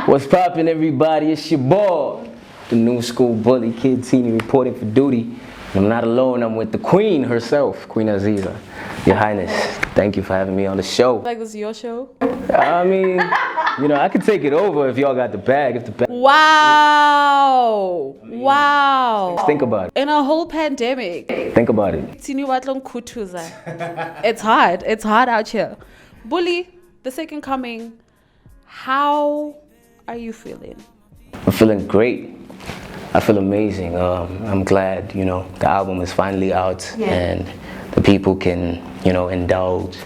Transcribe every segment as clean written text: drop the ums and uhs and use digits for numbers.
What's poppin', everybody? It's your boy, the new school bully, Kid Tini, reporting for duty. I'm not alone, I'm with the Queen herself, Queen Azizzar. Your Highness, thank you for having me on the show. Like this is your show? I mean, you know, I could take it over if y'all got the bag. If the bag. Wow! Wow! Think about it. In a whole pandemic. Think about it. It's hard. It's hard out here. Bully, the second coming, how are you feeling? I'm feeling great. I feel amazing. I'm glad, you know, the album is finally out and the people can, you know, indulge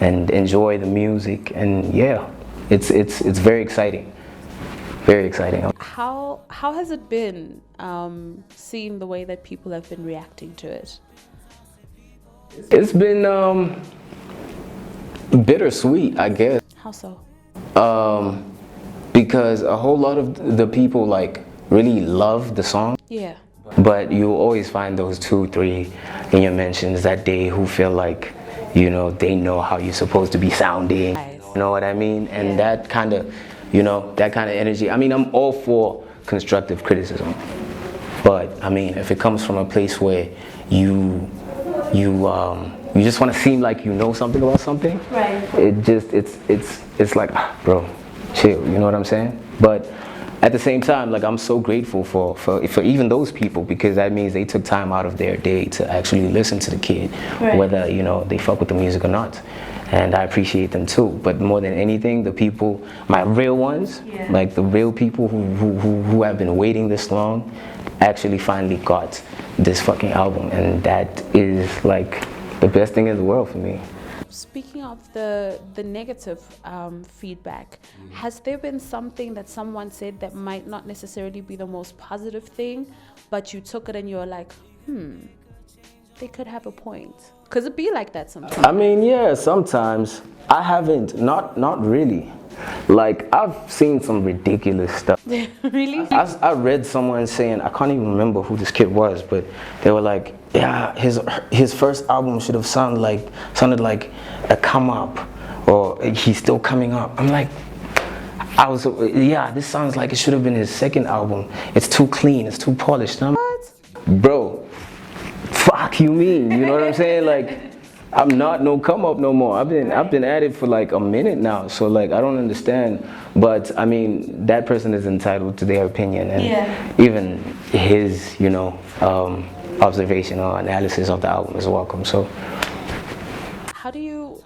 and enjoy the music. And yeah, it's very exciting. Very exciting. How has it been seeing the way that people have been reacting to it? It's been bittersweet, I guess. How so? Because a whole lot of the people like really love the song. Yeah. But you always find those 2-3 in your mentions that day who feel like, you know, they know how you're supposed to be sounding. Nice. You know what I mean? And that kind of, you know, that kind of energy. I mean, I'm all for constructive criticism. But I mean, if it comes from a place where you just want to seem like you know something about something, right? It's like, bro, chill. You know what I'm saying? But at the same time, like, I'm so grateful for even those people, because that means they took time out of their day to actually listen to the kid, whether, you know, they fuck with the music or not. And I appreciate them too. But more than anything, the people, my real ones, like the real people who have been waiting this long, actually finally got this fucking album, and that is like the best thing in the world for me. Speaking of the negative feedback, has there been something that someone said that might not necessarily be the most positive thing, but you took it and you were like, they could have a point? Because it be like that sometimes. I mean, yeah, sometimes. I haven't, not really. Like, I've seen some ridiculous stuff. Really? I read someone saying, I can't even remember who this kid was, but they were like, yeah, his first album should have sounded like a come up, or he's still coming up. I'm like, this sounds like it should have been his second album. It's too clean, it's too polished. What? Bro, fuck you mean? You know what I'm saying? Like, I'm not no come up no more. I've been at it for like a minute now, so like I don't understand. But I mean, that person is entitled to their opinion, and even his, you know, observation or analysis of the album is welcome. So how do you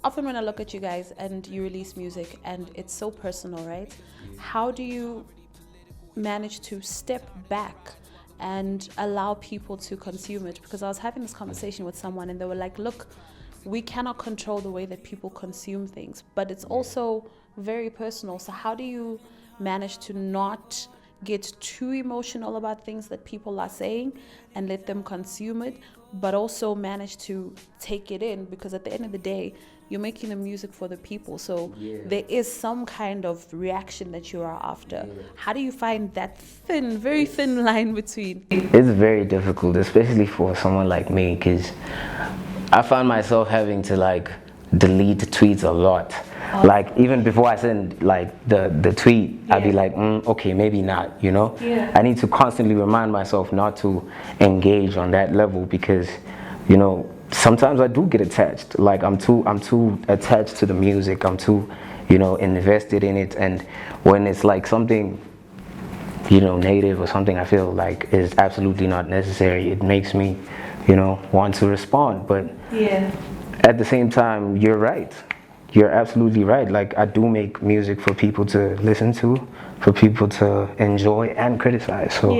often, when I look at you guys and you release music and it's so personal, right? How do you manage to step back and allow people to consume it? Because I was having this conversation with someone and they were like, look, we cannot control the way that people consume things, but it's also very personal. So how do you manage to not get too emotional about things that people are saying and let them consume it, but also manage to take it in? Because at the end of the day, you're making the music for the people, so there is some kind of reaction that you are after. How do you find that very thin line between? It's very difficult, especially for someone like me, because I find myself having to like delete tweets a lot. Like, even before I send like the tweet, I'd be like, okay, maybe not, you know? I need to constantly remind myself not to engage on that level, because, you know, sometimes I do get attached. Like, I'm too attached to the music. I'm too, you know, invested in it. And when it's like something, you know, negative or something I feel like is absolutely not necessary, it makes me, you know, want to respond. But at the same time, you're right. You're absolutely right. Like, I do make music for people to listen to, for people to enjoy and criticize. So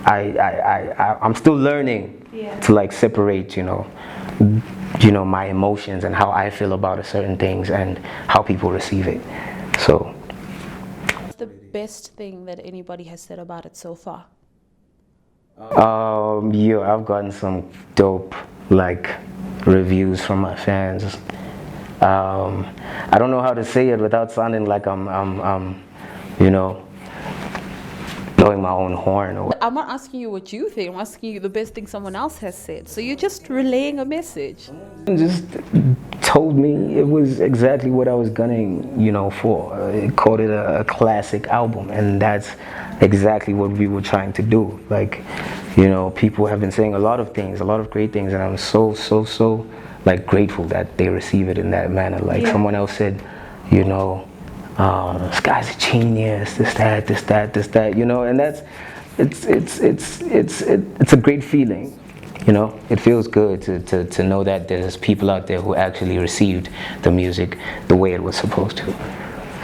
I'm still learning to like separate, you know, my emotions and how I feel about a certain things and how people receive it. So, what's the best thing that anybody has said about it so far? I've gotten some dope like reviews from my fans. I don't know how to say it without sounding like I'm you know, blowing my own horn. Or I'm not asking you what you think. I'm asking you the best thing someone else has said. So you're just relaying a message. Just told me it was exactly what I was gunning, you know, for. It called it a classic album, and that's exactly what we were trying to do. Like, you know, people have been saying a lot of things, a lot of great things, and I'm so like grateful that they receive it in that manner. Like someone else said, you know, this guy's a genius, this that, you know, and that's it's a great feeling. You know, it feels good to know that there's people out there who actually received the music the way it was supposed to.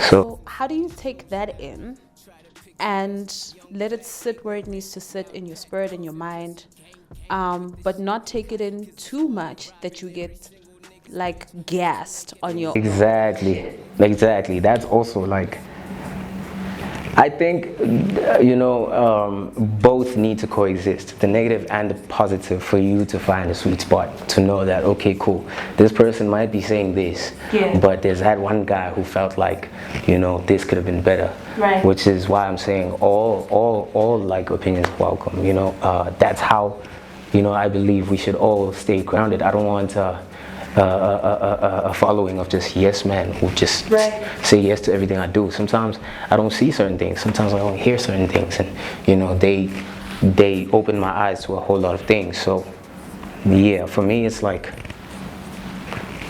So how do you take that in and let it sit where it needs to sit in your spirit, in your mind, but not take it in too much that you get like gassed on your Exactly. That's also like, I think, you know, both need to coexist, the negative and the positive, for you to find a sweet spot, to know that, okay, cool, this person might be saying this, but there's that one guy who felt like, you know, this could have been better, right? Which is why I'm saying all like opinions welcome, you know. That's how, you know, I believe we should all stay grounded. I don't want a following of just yes men who just say yes to everything I do. Sometimes I don't see certain things, sometimes I don't hear certain things, and you know, they open my eyes to a whole lot of things. So yeah, for me it's like,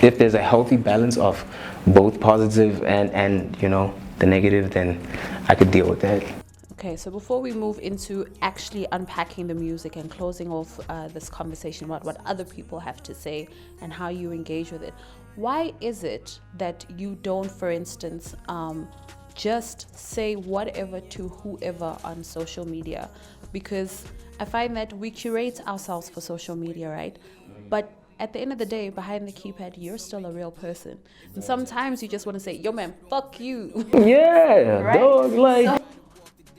if there's a healthy balance of both positive and you know, the negative, then I could deal with that. Okay, so before we move into actually unpacking the music and closing off this conversation about what other people have to say and how you engage with it, why is it that you don't, for instance, just say whatever to whoever on social media? Because I find that we curate ourselves for social media, right? But at the end of the day, behind the keypad, you're still a real person. And sometimes you just want to say, yo man, fuck you. Yeah, right? dog, like... So,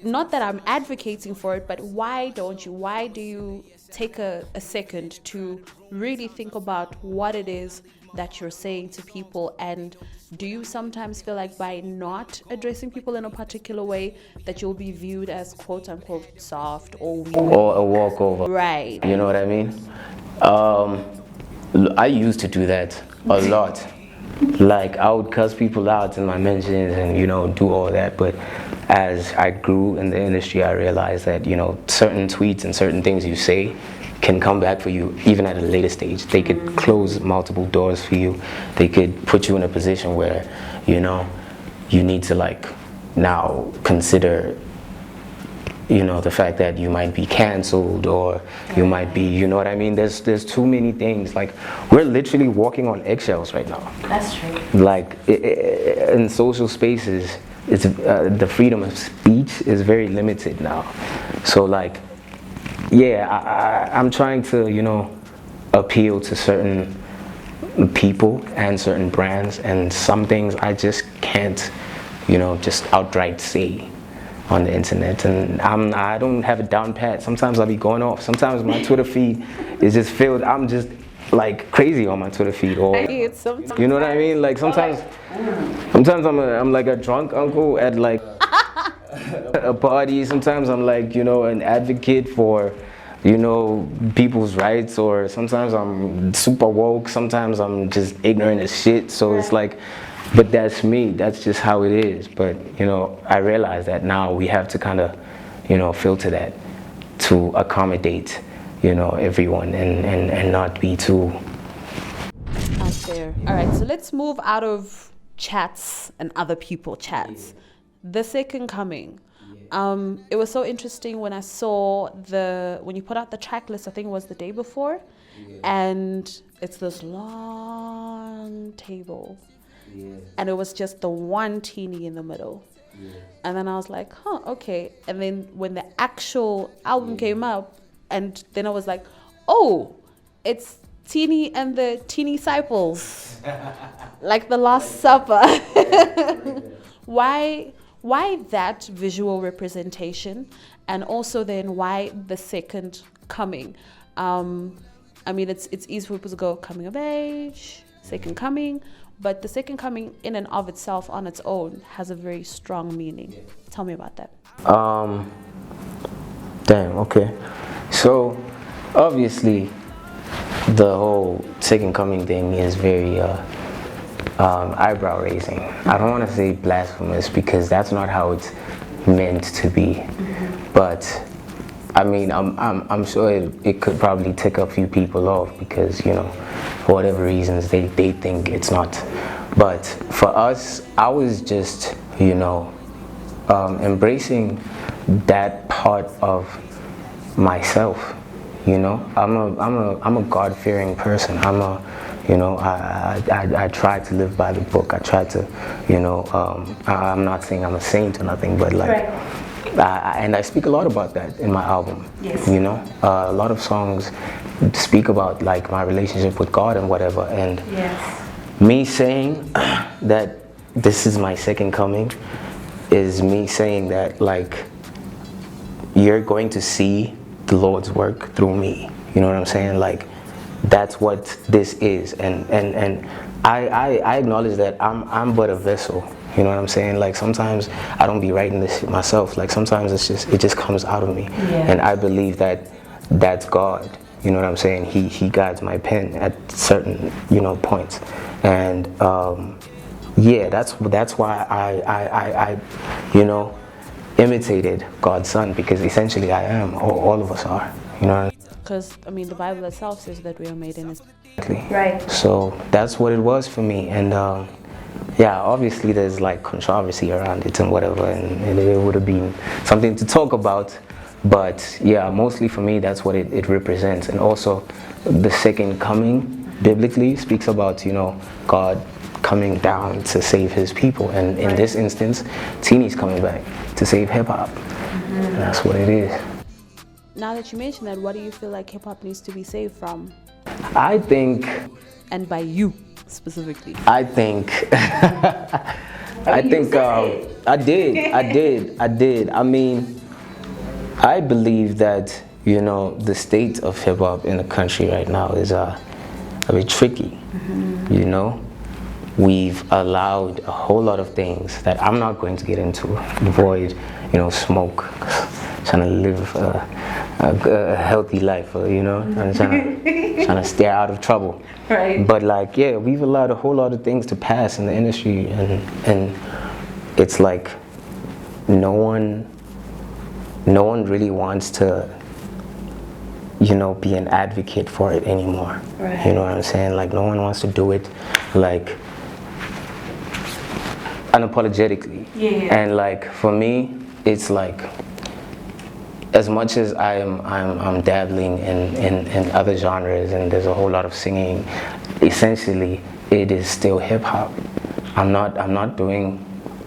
not that I'm advocating for it, but why do you take a second to really think about what it is that you're saying to people? And do you sometimes feel like by not addressing people in a particular way that you'll be viewed as quote unquote soft or weak? Or a walkover. Right. You know what I mean? I used to do that a lot. Like, I would cuss people out in my mentions and, you know, do all that, but as I grew in the industry, I realized that, you know, certain tweets and certain things you say can come back for you even at a later stage. They could close multiple doors for you. They could put you in a position where, you know, you need to like now consider, you know, the fact that you might be canceled, or you might be, you know what I mean? There's too many things. Like, we're literally walking on eggshells right now. That's true. Like, in social spaces, it's the freedom of speech is very limited now. So like, yeah, I'm trying to, you know, appeal to certain people and certain brands, and some things I just can't, you know, just outright say on the internet, and I don't have it down pat. Sometimes I'll be going off. Sometimes my Twitter feed is just filled. I'm just like crazy on my Twitter feed, or you know what I mean? Like sometimes I'm like a drunk uncle at like a party. Sometimes I'm like, you know, an advocate for, you know, people's rights, or sometimes I'm super woke. Sometimes I'm just ignorant as shit. So it's like, but that's me, that's just how it is. But, you know, I realize that now we have to kind of, you know, filter that to accommodate, you know, everyone, and not be too out there. All right, so let's move out of chats and other people chats. The second coming. It was so interesting when I saw when you put out the track list, I think it was the day before, and it's this long table. And it was just the one Tini in the middle. And then I was like, huh, okay. And then when the actual album came up, and then I was like, oh, it's Tini and the Tini Disciples. Like the Last Supper. Why that visual representation? And also then why the second coming? I mean, it's easy for people to go coming of age, second coming. But the second coming in and of itself on its own has a very strong meaning. Tell me about that. Damn, okay. So, obviously, the whole second coming thing is very eyebrow raising. I don't want to say blasphemous because that's not how it's meant to be. But, I mean, I'm sure it could probably tick a few people off because, you know, for whatever reasons they think it's not. But for us, I was just, you know, embracing that part of myself. You know, I'm a God-fearing person. You know, I try to live by the book. I try to, you know, I'm not saying I'm a saint or nothing, but like, and I speak a lot about that in my album. Yes. You know, a lot of songs speak about like my relationship with God and whatever. And me saying that this is my second coming is me saying that like you're going to see the Lord's work through me. You know what I'm saying? Like that's what this is, and I acknowledge that I'm but a vessel. You know what I'm saying? Like sometimes I don't be writing this shit myself. Like sometimes it just comes out of me, and I believe that that's God. You know what I'm saying? He guides my pen at certain, you know, points, and yeah, that's why I you know, imitated God's son, because essentially I am. All of us are. You know. Because, I mean, the Bible itself says that we are made in His... Right. So that's what it was for me, and yeah, obviously there's like controversy around it and whatever, and it would have been something to talk about, but yeah, mostly for me that's what it represents. And also the second coming biblically speaks about, you know, God coming down to save His people, and in this instance Tini's coming back to save hip-hop, and that's what it is. Now that you mention that, what do you feel like hip-hop needs to be saved from? I think, and by you specifically, I think I think I did. I mean, I believe that, you know, the state of hip-hop in the country right now is a bit tricky. You know, we've allowed a whole lot of things that I'm not going to get into. Avoid, you know, smoke, trying to live a healthy life, you know, and trying to stay out of trouble. Right. But like, yeah, we've allowed a whole lot of things to pass in the industry, and it's like no one really wants to, you know, be an advocate for it anymore. Right. You know what I'm saying? Like no one wants to do it like unapologetically. And like for me, it's like, as much as I'm dabbling in other genres and there's a whole lot of singing, essentially it is still hip hop. I'm not doing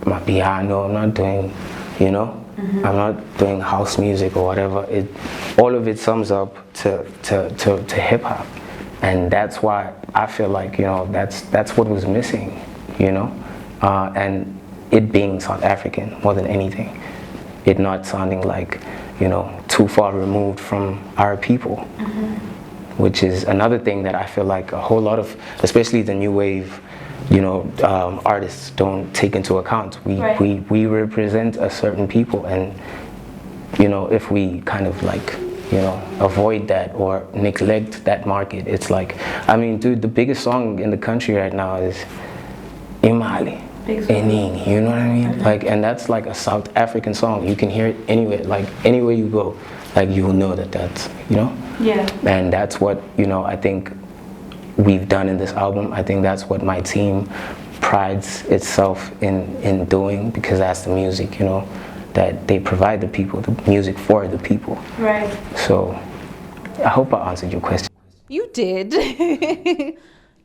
my piano. I'm not doing, you know, I'm not doing house music or whatever. All of it sums up to hip hop, and that's why I feel like, you know, that's what was missing, you know, and it being South African more than anything, it not sounding like, you know, too far removed from our people, which is another thing that I feel like a whole lot of, especially the new wave, you know, artists don't take into account. We represent a certain people, and, you know, if we kind of like, you know, avoid that or neglect that market, it's like, I mean, dude, the biggest song in the country right now is Imali. Ening, you know what I mean? Like, and that's like a South African song. You can hear it anywhere, like anywhere you go, like you will know that that's, you know? Yeah. And that's what, you know, I think we've done in this album. I think that's what my team prides itself in doing, because that's the music, you know, that they provide the people, the music for the people. Right. So I hope I answered your question. You did.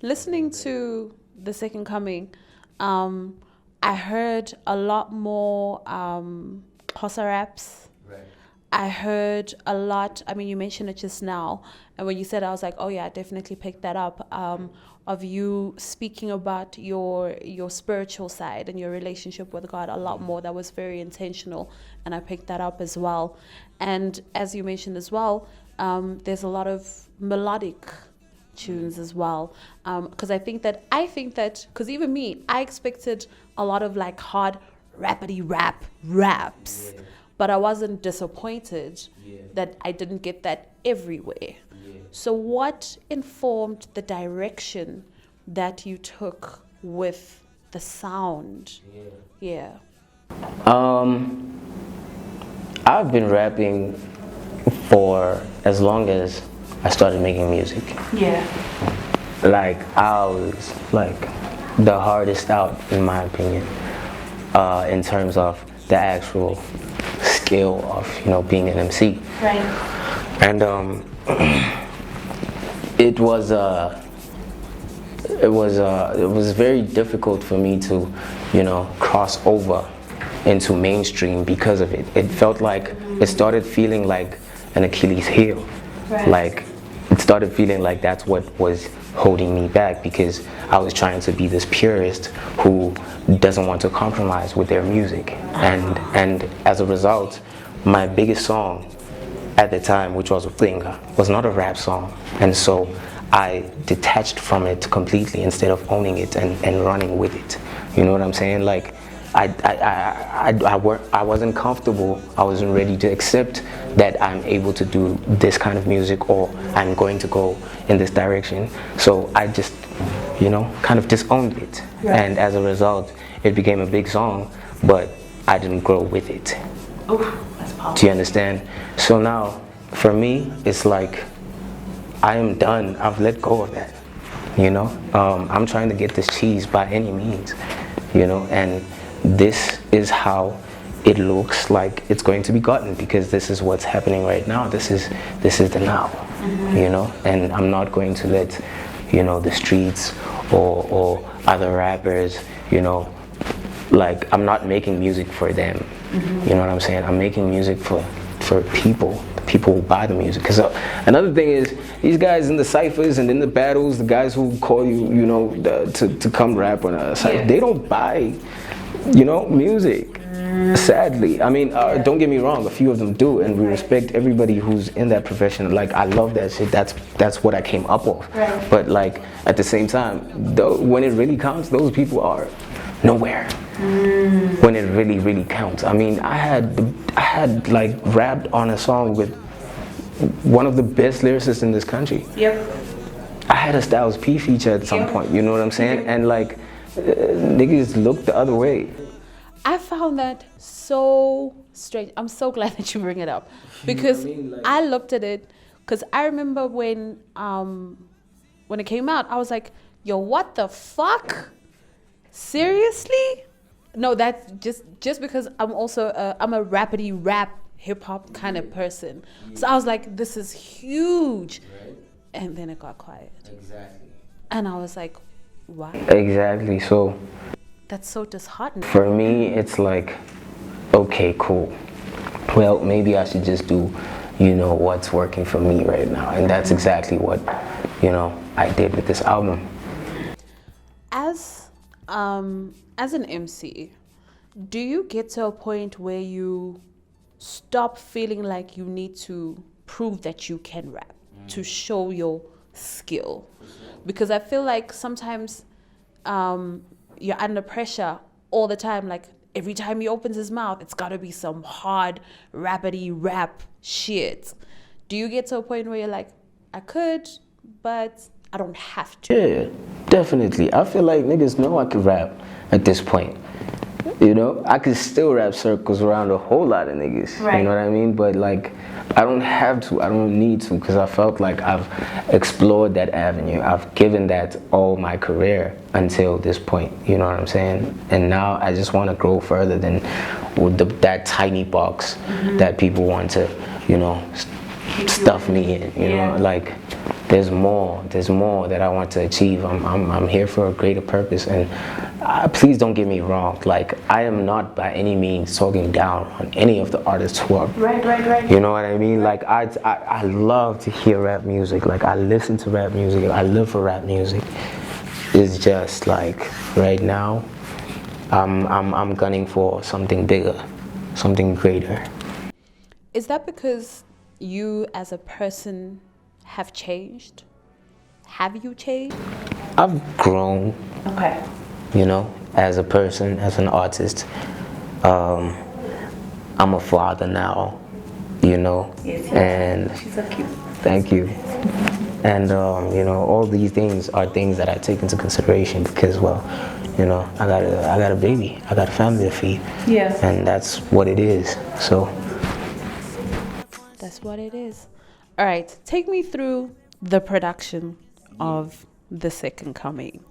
Listening to The Second Coming, I heard a lot more Xhosa raps. Right. I heard a lot, I mean, you mentioned it just now, and when you said it, I was like, oh yeah, I definitely picked that up, of you speaking about your spiritual side and your relationship with God a lot more. That was very intentional, and I picked that up as well. And as you mentioned as well, there's a lot of melodic tunes as well, because I think that because even me, I expected a lot of like hard raps, but I wasn't disappointed that I didn't get that everywhere. So what informed the direction that you took with the sound? Yeah. I've been rapping for as long as I started making music. Yeah. Like, I was like the hardest out, in my opinion, in terms of the actual skill of, you know, being an MC. Right. And it was very difficult for me to, you know, cross over into mainstream because of it. It felt like it started feeling like an Achilles heel. Right. Like, it started feeling like that's what was holding me back, because I was trying to be this purist who doesn't want to compromise with their music. And as a result, my biggest song at the time, which was Ulinga, was not a rap song. And so I detached from it completely instead of owning it and running with it. You know what I'm saying? Like, I wasn't comfortable. I wasn't ready to accept that I'm able to do this kind of music, or I'm going to go in this direction. So I just, you know, kind of disowned it. Right. And as a result, it became a big song, but I didn't grow with it. Oh, that's powerful. Do you understand? So now, for me, it's like, I am done. I've let go of that. You know, I'm trying to get this cheese by any means. You know, and this is how it looks like it's going to be gotten, because this is what's happening right now. This is the now. You know, and I'm not going to let, you know, the streets or other rappers, you know, like, I'm not making music for them. You know what I'm saying? I'm making music for people, the people who buy the music. Because another thing is, these guys in the ciphers and in the battles, the guys who call you, you know, to come rap on a cypher, they don't buy, you know, music. Sadly. I mean, don't get me wrong, a few of them do, and we respect everybody who's in that profession. Like, I love that shit. That's what I came up with. Right. But like, at the same time, when it really counts, those people are nowhere. When it really, really counts. I mean, I had like rapped on a song with one of the best lyricists in this country. Yep. I had a Styles P feature at some point, you know what I'm saying? And like, niggas looked the other way. I found that so strange. I'm so glad that you bring it up, because I looked at it, because I remember when it came out, I was like, yo, what the fuck? Seriously? No, that's just because I'm also I'm a rapidy rap hip hop kind of person. So I was like, this is huge. Right. And then it got quiet. Exactly. And I was like, wow. Exactly. So that's so disheartening. For me, it's like, okay, cool. Well, maybe I should just do, you know, what's working for me right now. And that's exactly what, you know, I did with this album. As an MC, do you get to a point where you stop feeling like you need to prove that you can rap, to show your skill? Because I feel like sometimes you're under pressure all the time. Like, every time he opens his mouth, it's got to be some hard, rapidy rap shit. Do you get to a point where you're like, I could, but I don't have to? Yeah, definitely. I feel like niggas know I can rap at this point. You know, I could still rap circles around a whole lot of niggas. Right. You know what I mean? But like, I don't have to, I don't need to, because I felt like I've explored that avenue. I've given that all my career until this point, you know what I'm saying? And now I just want to grow further than with that tiny box that people want to, you know, stuff me in, you know? Like, there's more that I want to achieve. I'm here for a greater purpose, and please don't get me wrong. Like, I am not by any means talking down on any of the artists who are. Right. You know what I mean? Like, I love to hear rap music. Like, I listen to rap music. I live for rap music. It's just like, right now, I'm gunning for something bigger, something greater. Is that because you as a person have changed? Have you changed? I've grown. Okay. You know, as a person, as an artist. I'm a father now, you know. Yes, and she's so cute. thank you. And you know, all these things are things that I take into consideration because, well, you know, I got a baby, I got a family to feed. Yeah. And that's what it is. So That's what it is. All right, take me through the production of The Second Coming.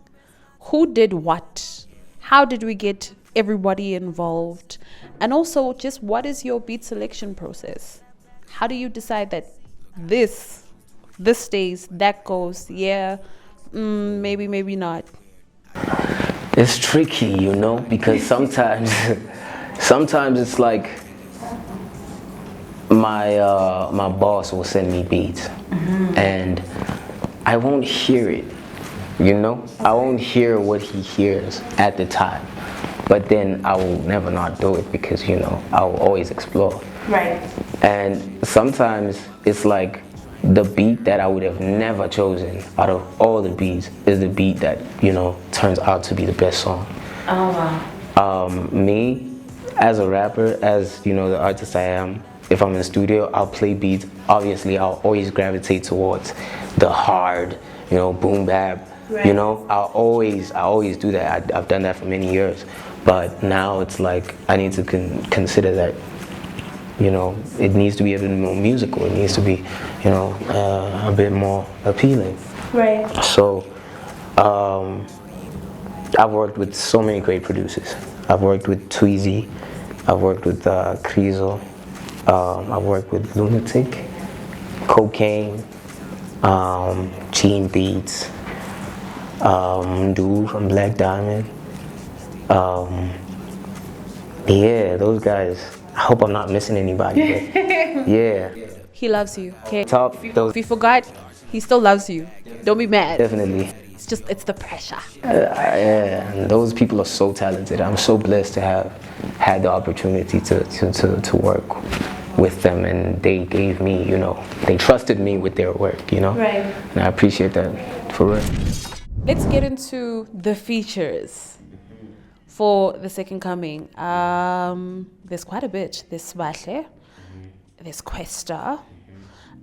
Who did what? How did we get everybody involved? And also, just what is your beat selection process? How do you decide that this stays, that goes, yeah, maybe not? it's tricky, you know, because sometimes sometimes it's like my boss will send me beats, and I won't hear it, you know. I won't hear what he hears at the time, but then I will never not do it because, you know, I will always explore. Right. And sometimes it's like the beat that I would have never chosen out of all the beats is the beat that, you know, turns out to be the best song. Oh, wow. Me, as a rapper, as, you know, the artist I am, if I'm in the studio, I'll play beats. Obviously, I'll always gravitate towards the hard, you know, boom bap. Right. You know, I always do that. I've done that for many years. But now it's like I need to consider that, you know, it needs to be a bit more musical. It needs to be, you know, a bit more appealing. Right. So, I've worked with so many great producers. I've worked with Tweezy. I've worked with Krizo. I've worked with Lunatic, Cocaine, Gene Beats, Dude from Black Diamond. Yeah, those guys. I hope I'm not missing anybody. But yeah. He loves you. Okay. Top those. If you forgot, he still loves you. Don't be mad. Definitely. It's the pressure. Yeah, and those people are so talented. I'm so blessed to have had the opportunity to work with them, and they gave me, you know, they trusted me with their work, you know. Right. And I appreciate that, for real. Let's get into the features for The Second Coming. There's quite a bit. There's Sbahle, there's Kwesta,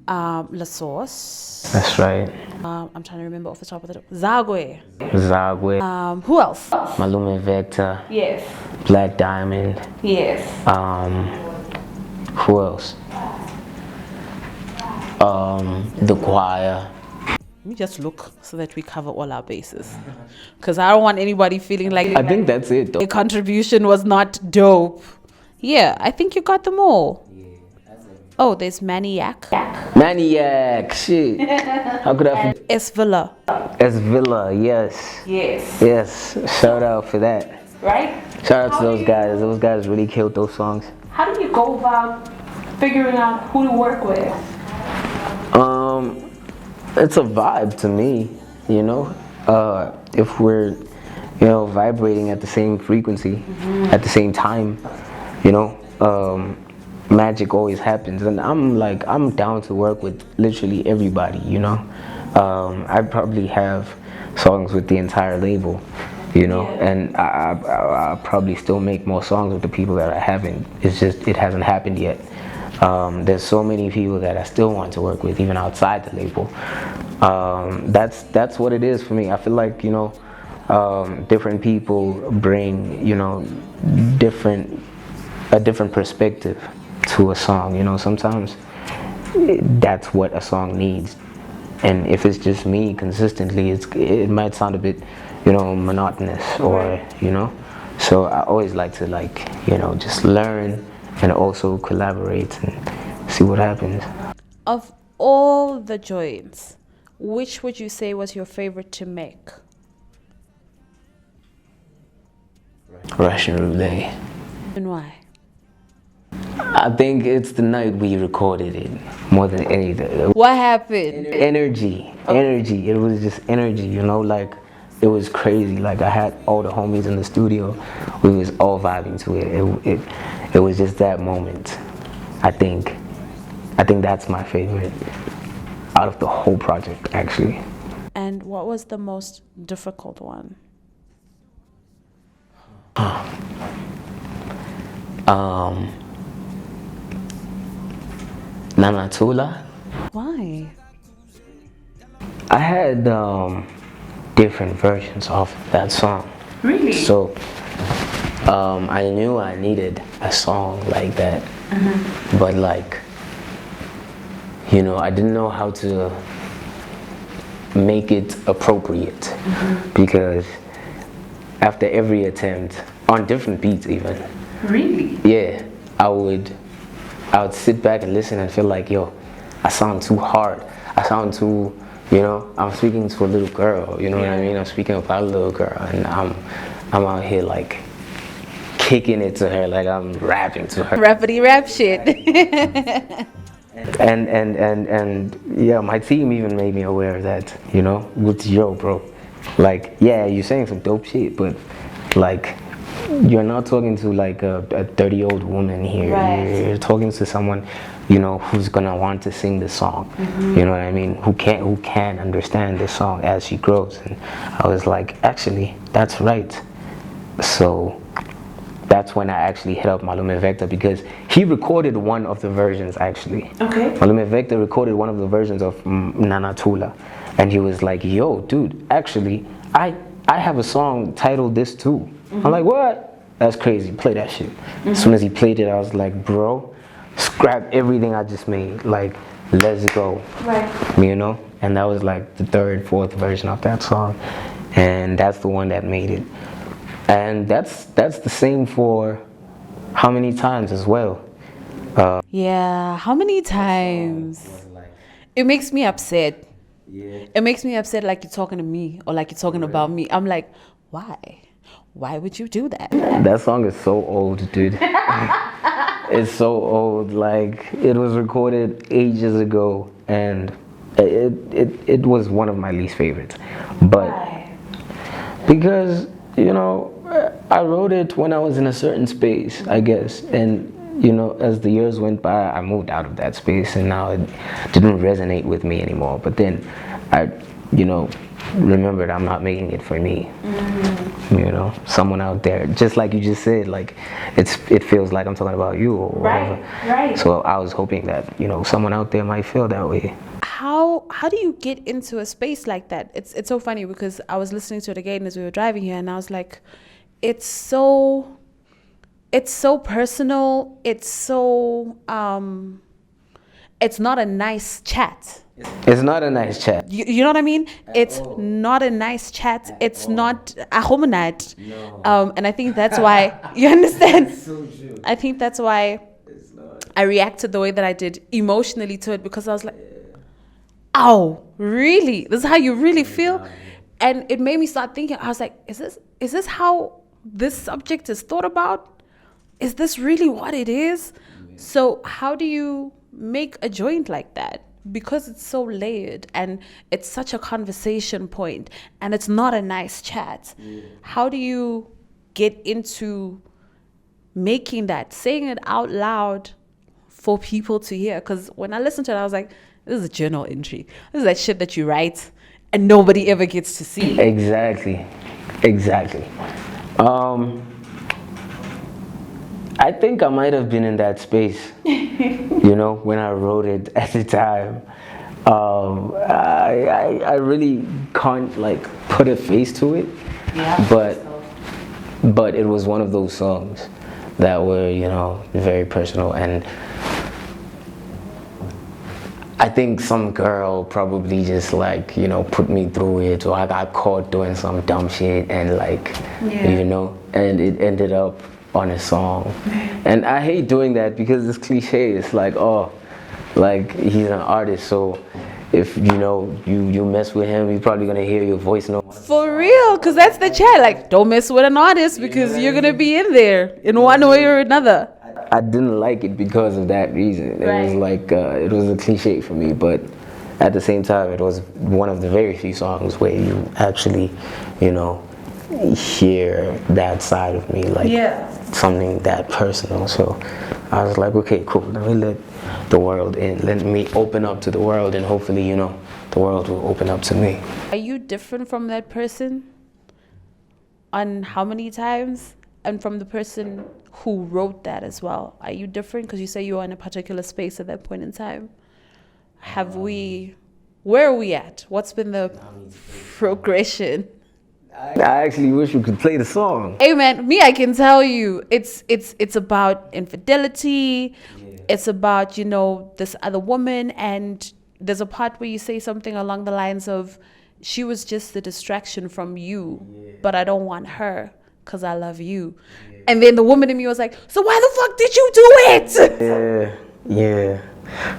La Sauce. That's right. I'm trying to remember off the top of the top. Zakwe. Zakwe, Who else? Malume Vector, Yes. Black Diamond. Yes. Who else? The Choir. Let me just look so that we cover all our bases. Because I don't want anybody feeling like I think that's it, though. their contribution was not dope. Yeah, I think you got them all. Oh, there's Manny Yack. Manny Yack, shit. How could I forget? Sbahle. Sbahle, yes. Yes. Yes, shout out for that. Right? Shout out to those guys. Those guys really killed those songs. How do you go about figuring out who to work with? It's a vibe to me, you know. If we're, you know, vibrating at the same frequency, at the same time, you know, magic always happens. And I'm down to work with literally everybody, you know. I probably have songs with the entire label, you know, and I probably still make more songs with the people that I haven't. It's just, it hasn't happened yet. There's so many people that I still want to work with, even outside the label. That's what it is for me. I feel like, you know, different people bring, you know, a different perspective to a song. You know, sometimes that's what a song needs. And if it's just me consistently, it might sound a bit, you know, monotonous, or, you know. So I always like to, like, you know, just learn and also collaborate and see what happens. Of all the joints, which would you say was your favorite to make? Russian Roulette. And why? I think it's the night we recorded it more than anything. What happened? Energy. It was just energy, you know, like it was crazy. Like I had all the homies in the studio. We was all vibing to it. It was just that moment. I think that's my favorite out of the whole project, actually. And what was the most difficult one? Nana Tula. Why? I had different versions of that song. Really? So I knew I needed a song like that, but like, you know, I didn't know how to make it appropriate because after every attempt on different beats even, Really? yeah, I would sit back and listen and feel like, yo, I sound too hard, I sound too, you know, I'm speaking to a little girl, you know what I mean, I'm speaking about a little girl, and I'm out here like kicking it to her, like I'm rapping to her. Rappity rap shit. And yeah, my team even made me aware of that, you know, with yo, bro, like, yeah, you're saying some dope shit, but like, you're not talking to like a 30-year-old woman here. Right. You're talking to someone, you know, who's gonna want to sing the song. You know what I mean? Who can understand the song as she grows. And I was like, actually, that's right. So that's when I actually hit up Malume Vector, because he recorded one of the versions actually. Okay. Malume Vector recorded one of the versions of Nana Tula, and he was like, yo, dude, actually, I have a song titled this too. I'm like, what? That's crazy, play that shit. As soon as he played it, I was like, bro, scrap everything I just made, like, let's go. Right. You know? And that was like the third, fourth version of that song, and that's the one that made it. And that's the same for How Many Times as well. Yeah, how many times? It makes me upset. Yeah. It makes me upset like you're talking to me or like you're talking about me. I'm like, why? Why would you do that? That song is so old, dude. It's so old. Like, it was recorded ages ago, and it was one of my least favorites. But Why? because, you know, I wrote it when I was in a certain space, I guess, and you know, as the years went by, I moved out of that space, and now it didn't resonate with me anymore. But then I, you know, remembered I'm not making it for me. You know, someone out there, just like you just said, like it feels like I'm talking about you or whatever. Right. So I was hoping that, you know, someone out there might feel that way. How do you get into a space like that? It's so funny because I was listening to it again as we were driving here, and I was like, it's so personal. It's so it's not a nice chat. It's not a nice chat. You know what I mean? It's not a nice chat. It's not a hominid. And I think that's why, you understand? So true. I think that's why I reacted the way that I did emotionally to it, because I was like, ow, really? This is how you really feel? And it made me start thinking. I was like, is this how this subject is thought about? Is this really what it is? So how do you make a joint like that? Because it's so layered and it's such a conversation point and it's not a nice chat. How do you get into making that, saying it out loud for people to hear? Because when I listened to it, I was like, this is a journal entry. This is that shit that you write and nobody ever gets to see. Exactly. I think I might have been in that space, you know, when I wrote it at the time. I really can't like put a face to it, but it was one of those songs that were, you know, very personal, and I think some girl probably just like, you know, put me through it, or I got caught doing some dumb shit and like, you know, and it ended up on a song. And I hate doing that because it's cliche. It's like, oh, like he's an artist, so if you know you mess with him, you're probably gonna hear your voice note. For real, because that's the chat. Like, don't mess with an artist because you're gonna be in there in one way or another. I didn't like it because of that reason. It was like it was a cliche for me, but at the same time, it was one of the very few songs where you actually, you know, hear that side of me, like something that personal. So I was like, okay, cool, let me let the world in, let me open up to the world, and hopefully, you know, the world will open up to me. Are you different from that person on How Many Times? and from the person who wrote that as well, are you different? Because you say you were in a particular space at that point in time. Where are we at? What's been the progression? I actually wish we could play the song. Hey man, me, I can tell you, it's about infidelity. Yeah. It's about, you know, this other woman, and there's a part where you say something along the lines of, she was just the distraction from you, but I don't want her because I love you. Yeah. And then the woman in me was like, so why the fuck did you do it? Yeah,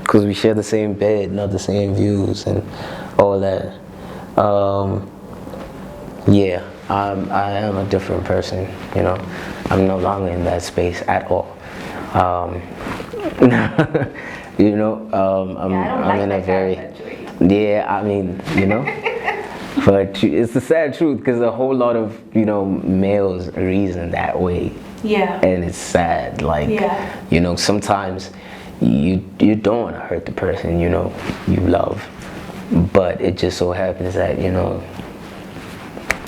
because we share the same bed, not the same views and all that. I am a different person, you know. I'm no longer in that space at all. You know, I'm in a very, I mean, you know, but it's the sad truth, because a whole lot of, you know, males reason that way. Yeah. And it's sad, like, you know, sometimes you don't want to hurt the person, you know, you love, but it just so happens that, you know,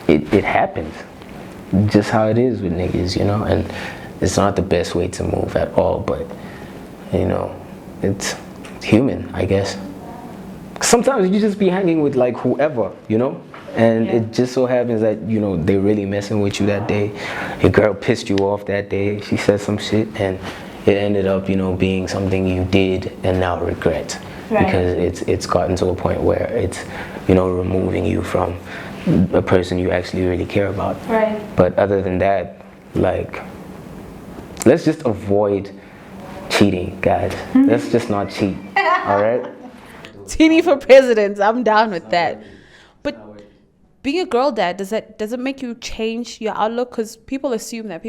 it happens, just how it is with niggas, you know, and it's not the best way to move at all, but, you know, it's human, I guess. Sometimes you just be hanging with like whoever, you know, and it just so happens that, you know, they really messing with you that day. Your girl pissed you off that day, she said some shit, and it ended up, you know, being something you did and now regret. Right. Because it's gotten to a point where it's, you know, removing you from a person you actually really care about. Right. But other than that, like, let's just avoid cheating, guys. Let's just not cheat. All right. Tini for president, I'm down with that. But being a girl dad, does it make you change your outlook? Because people assume that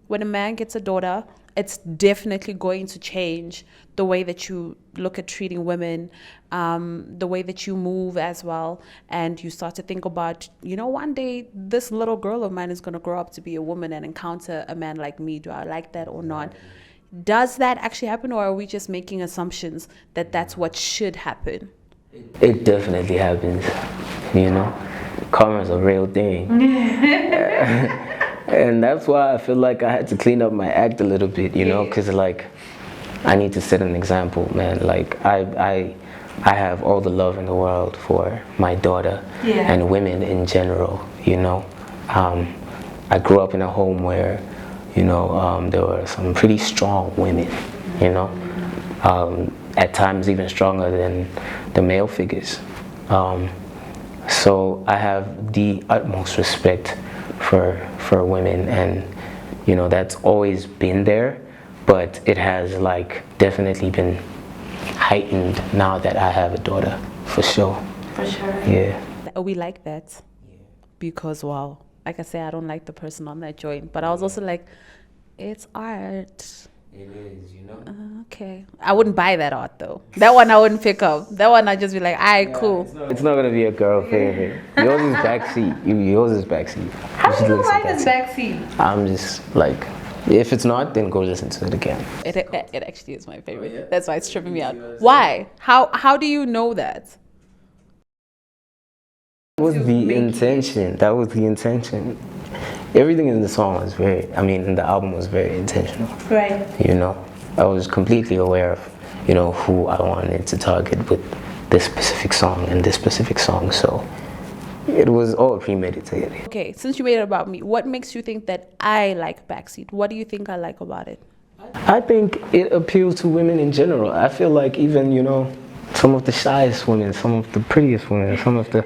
when a man gets a daughter, it's definitely going to change the way that you look at treating women, the way that you move as well. And you start to think about, you know, one day this little girl of mine is going to grow up to be a woman and encounter a man like me. Do I like that or not? Does that actually happen, or are we just making assumptions that that's what should happen? It definitely happens, you know. Karma's a real thing. And that's why I feel like I had to clean up my act a little bit, you know, because like I need to set an example, man. Like I have all the love in the world for my daughter and women in general, you know. I grew up in a home where, you know, there were some pretty strong women, you know, at times even stronger than the male figures. So I have the utmost respect for women, and, you know, that's always been there, but it has like definitely been heightened now that I have a daughter, for sure. For sure. Yeah. We like that because, wow, like I say, I don't like the person on that joint, but I was also like, it's art. It is, you know. Okay. I wouldn't buy that art though. That one I wouldn't pick up. That one I'd just be like, alright, cool. It's not gonna be a girl favorite. Yours is backseat. Yours is backseat. How do you like this backseat? I'm just like, if it's not, then go listen to it again. It actually is my favorite. Oh, yeah? That's why it's tripping me out. Why? How do you know that? That was the intention. That was the intention. Everything in the song was in the album was very intentional. Right. You know, I was completely aware of, you know, who I wanted to target with this specific song and this specific song. So it was all premeditated. Okay, since you made it about me, what makes you think that I like Backseat? What do you think I like about it? I think it appeals to women in general. I feel like even, you know, some of the shyest women, some of the prettiest women, some of the,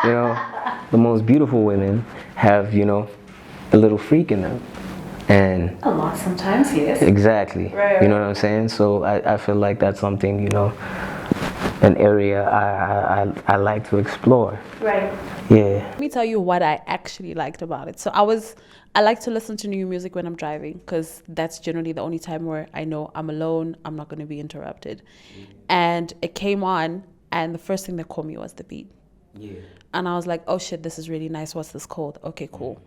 you know, the most beautiful women have, you know, a little freak in them. And a lot sometimes, yes. Exactly. Right. You know what I'm saying? So I feel like that's something, you know, an area I like to explore. Right. Yeah. Let me tell you what I actually liked about it. So I like to listen to new music when I'm driving, because that's generally the only time where I know I'm alone, I'm not going to be interrupted. And it came on, and the first thing that caught me was the beat. Yeah. And I was like, oh shit, this is really nice. What's this called? Okay, cool.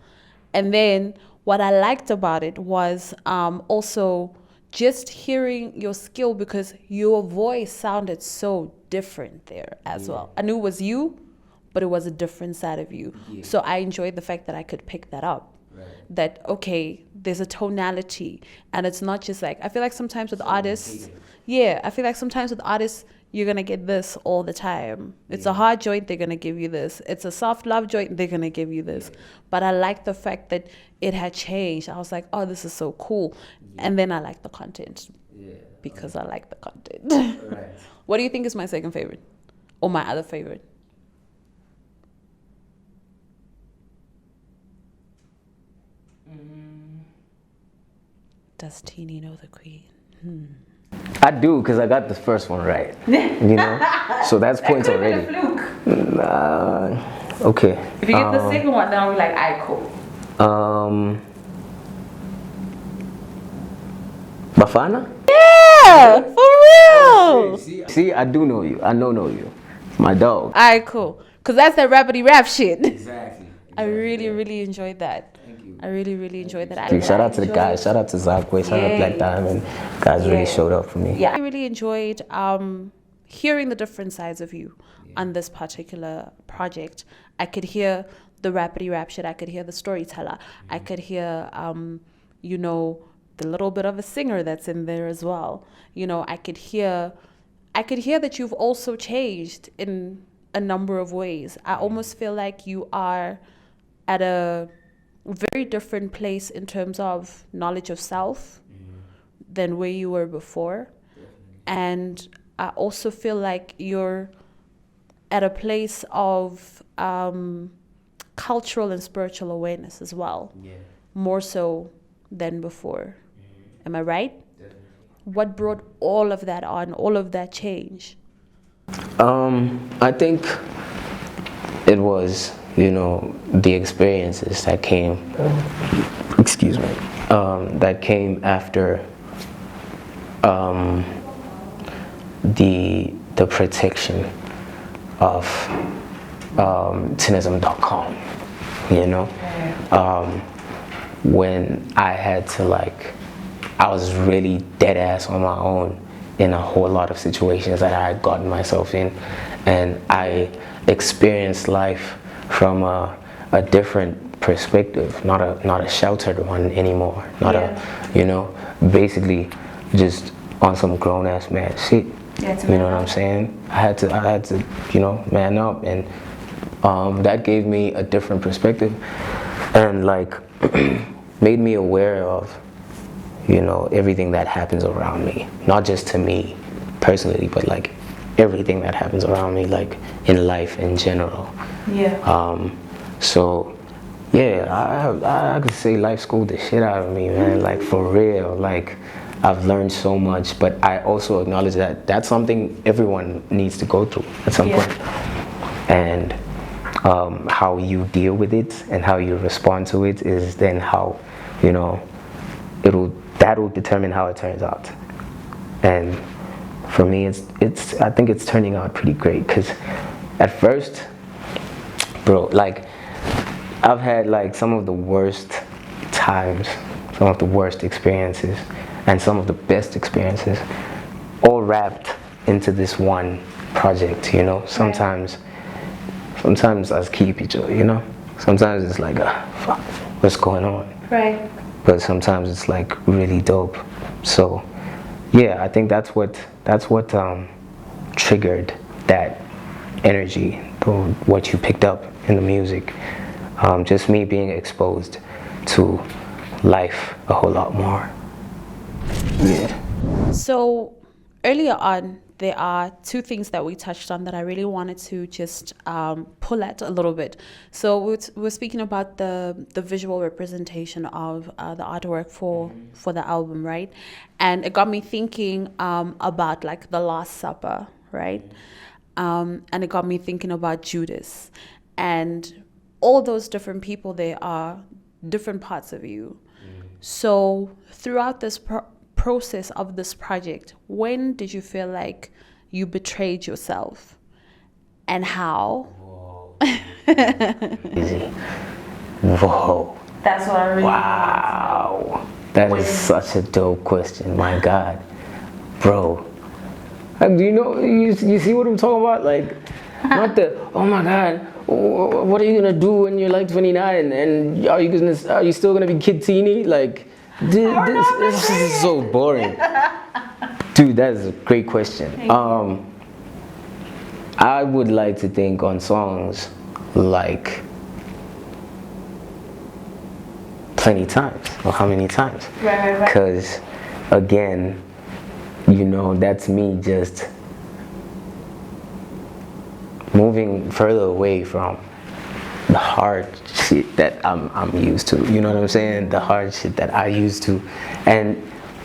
And then what I liked about it was also just hearing your skill, because your voice sounded so different there as well. I knew it was you, but it was a different side of you. Yeah. So I enjoyed the fact that I could pick that up. That, okay, there's a tonality, and it's not just like, I feel like sometimes with artists, I feel like sometimes with artists, you're gonna get this all the time. It's a hard joint, they're gonna give you this. It's a soft love joint, they're gonna give you this. But I like the fact that it had changed. I was like, oh, this is so cool. And then I like the content because I like the content. What do you think is my second favorite, or my other favorite? Does Tini know the Queen? I do, because I got the first one right. You know? So that's points already. Okay. If you get the second one, then I'll be like, alright, cool. Bafana? Yeah, for real. See, I do know you. I know you. My dog. Alright, cool. Because that's that rappity rap shit. Exactly. I really enjoyed that. Thank you. I really enjoyed that. Shout out to the guys. Shout out to Zakwe. Shout out Black Diamond. Guys really showed up for me. Yeah, I really enjoyed hearing the different sides of you on this particular project. I could hear the rapidy rap shit. I could hear the storyteller. I could hear, you know, the little bit of a singer that's in there as well. You know, I could hear that you've also changed in a number of ways. I almost feel like you are at a very different place in terms of knowledge of self than where you were before. And I also feel like you're at a place of cultural and spiritual awareness as well, more so than before. Am I right? Definitely. What brought all of that on, all of that change? I think it was, you know, the experiences that came, that came after the protection of Tinism.com, you know? When I had to, like, I was really dead ass on my own in a whole lot of situations that I had gotten myself in, and I experienced life from a different perspective, not a sheltered one anymore, not a, you know, basically just on some grown ass man shit. You know what I'm saying? I had to, you know, man up, and that gave me a different perspective, and like made me aware of, you know, everything that happens around me, not just to me personally, but like everything that happens around me, like in life in general. So yeah, I could say life schooled the shit out of me, man, like for real. Like I've learned so much, but I also acknowledge that that's something everyone needs to go through at some point. And how you deal with it and how you respond to it is then how, you know, that'll determine how it turns out. And for me, I think it's turning out pretty great, because at first, bro, like I've had like some of the worst times, some of the worst experiences, and some of the best experiences, all wrapped into this one project, you know? Sometimes us keep each other, you know? Sometimes it's like, fuck, what's going on? Right. But sometimes it's like really dope. So yeah, I think that's what triggered that energy, what you picked up in the music. Just me being exposed to life a whole lot more. Yeah. So earlier on, there are two things that we touched on that I really wanted to just pull at a little bit. So we're speaking about the visual representation of the artwork for the album, right? And it got me thinking about like the Last Supper, right? And it got me thinking about Judas, and all those different people. They are different parts of you. So throughout this process of this project, when did you feel like you betrayed yourself, and how? Whoa. Whoa. That's what I really Wow. That is such a dope question. My God, bro. Do you know? You see what I'm talking about? Like, not the oh my God, what are you gonna do when you're like 29? And are you still gonna be Kid Tini? Like, this is so boring. Dude, that is a great question. I would like to think on songs like plenty times, or how many times? Right. Because again, you know, that's me just moving further away from the hard shit that I'm used to. You know what I'm saying? The hard shit that I used to. And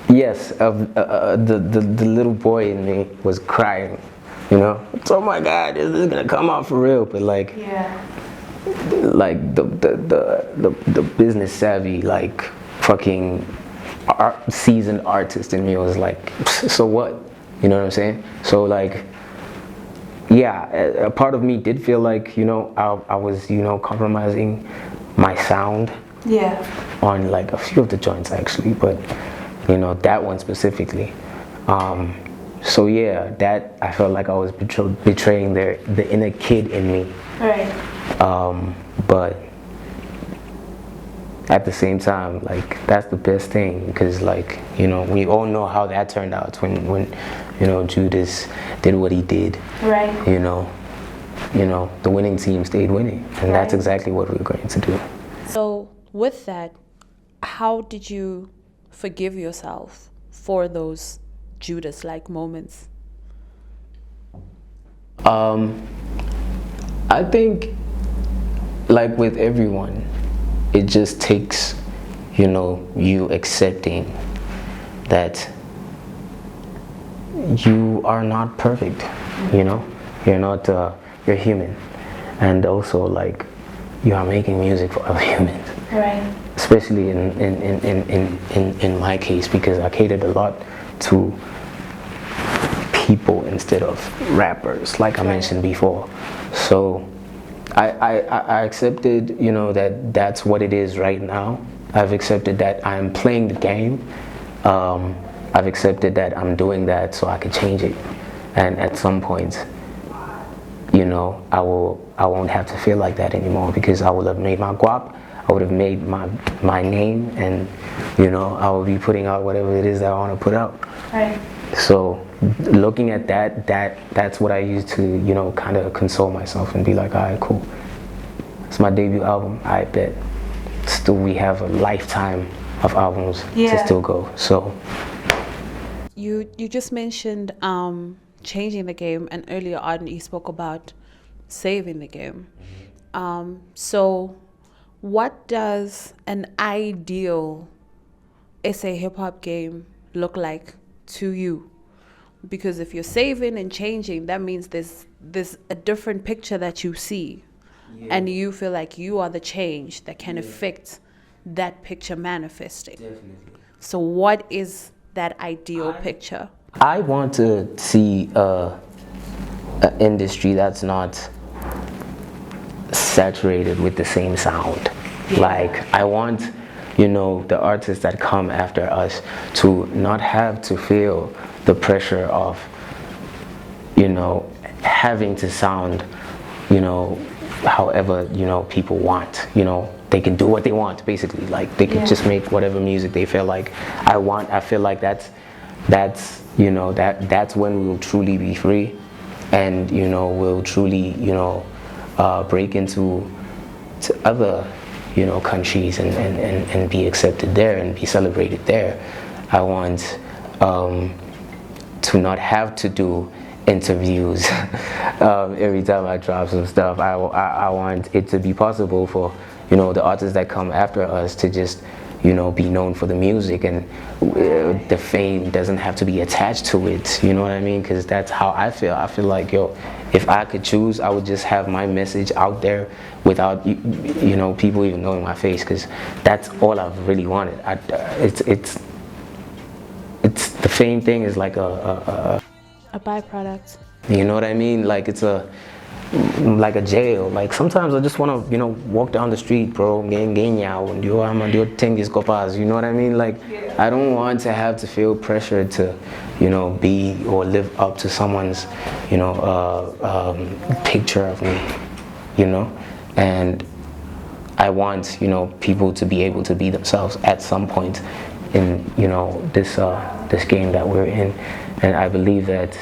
yes, the little boy in me was crying. You know, oh my God, this is gonna come out for real. But like, like the business savvy, like fucking seasoned artist in me was like, so what? You know what I'm saying? So like, yeah, a part of me did feel like, you know, I was, you know, compromising my sound. On like a few of the joints actually, but you know, that one specifically. So yeah, that I felt like I was betraying the inner kid in me. Right. But at the same time, like, that's the best thing, because like, you know, we all know how that turned out when you know, Judas did what he did. Right. You know, the winning team stayed winning, and that's exactly what we're going to do. So with that, how did you forgive yourself for those Judas-like moments? I think, like with everyone, it just takes, you know, you accepting that you are not perfect. You know, you're not, you're human, and also like, you are making music for other humans. Right. Especially in my case, because I catered a lot to people instead of rappers, like I mentioned before. So I accepted, you know, that that's what it is right now. I've accepted that I'm playing the game. I've accepted that I'm doing that so I can change it. And at some point, you know, I won't have to feel like that anymore, because I will have made my guap, I would have made my name, and you know, I will be putting out whatever it is that I want to put out. Right. So looking at that's what I use to, you know, kind of console myself and be like, all right, cool. It's my debut album. I bet still we have a lifetime of albums to still go. So you just mentioned changing the game, and earlier on you spoke about saving the game. So what does an ideal SA hip-hop game look like to you? Because if you're saving and changing, that means there's a different picture that you see, and you feel like you are the change that can affect that picture manifesting. Definitely. So what is that ideal picture? I want to see an industry that's not saturated with the same sound. Like, I want, you know, the artists that come after us to not have to feel the pressure of, you know, having to sound, you know, however, you know, people want. You know, they can do what they want, basically. Like, they can just make whatever music they feel like. I feel like that's you know, that's when we'll truly be free, and you know, we'll truly, you know, break into other, you know, countries and be accepted there and be celebrated there. I want to not have to do interviews every time I drop some stuff. I want it to be possible for, you know, the artists that come after us to just, you know, be known for the music, and the fame doesn't have to be attached to it. You know what I mean? Because that's how I feel. I feel like, yo, if I could choose, I would just have my message out there without, you know, people even knowing my face, because that's all I've really wanted. It's the fame thing is like a byproduct. You know what I mean? Like, it's like a jail. Like, sometimes I just want to, you know, walk down the street, bro, and you know what I mean? Like, I don't want to have to feel pressured to, you know, be or live up to someone's, you know, picture of me. you know, and I want, you know, people to be able to be themselves at some point in, you know, this game that we're in, and I believe that,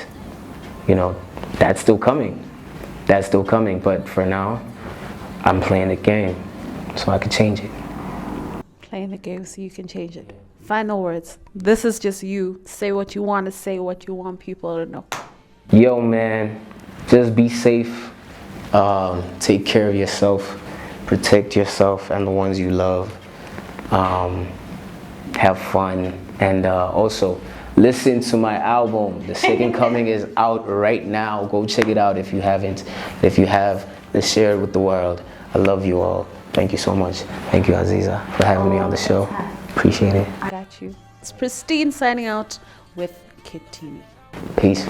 you know, that's still coming. That's still coming, but for now, I'm playing the game so I can change it. Playing the game so you can change it. Final words. This is just you. Say what you want to say, what you want people to know. Yo, man, just be safe. Take care of yourself. Protect yourself and the ones you love. Have fun. And also, listen to my album. The Second Coming is out right now. Go check it out if you haven't. If you have, let's share it with the world. I love you all. Thank you so much. Thank you, Azizzar, for having me on the show. Appreciate it. I got you. It's Pristine signing out with Kid Tini. Peace.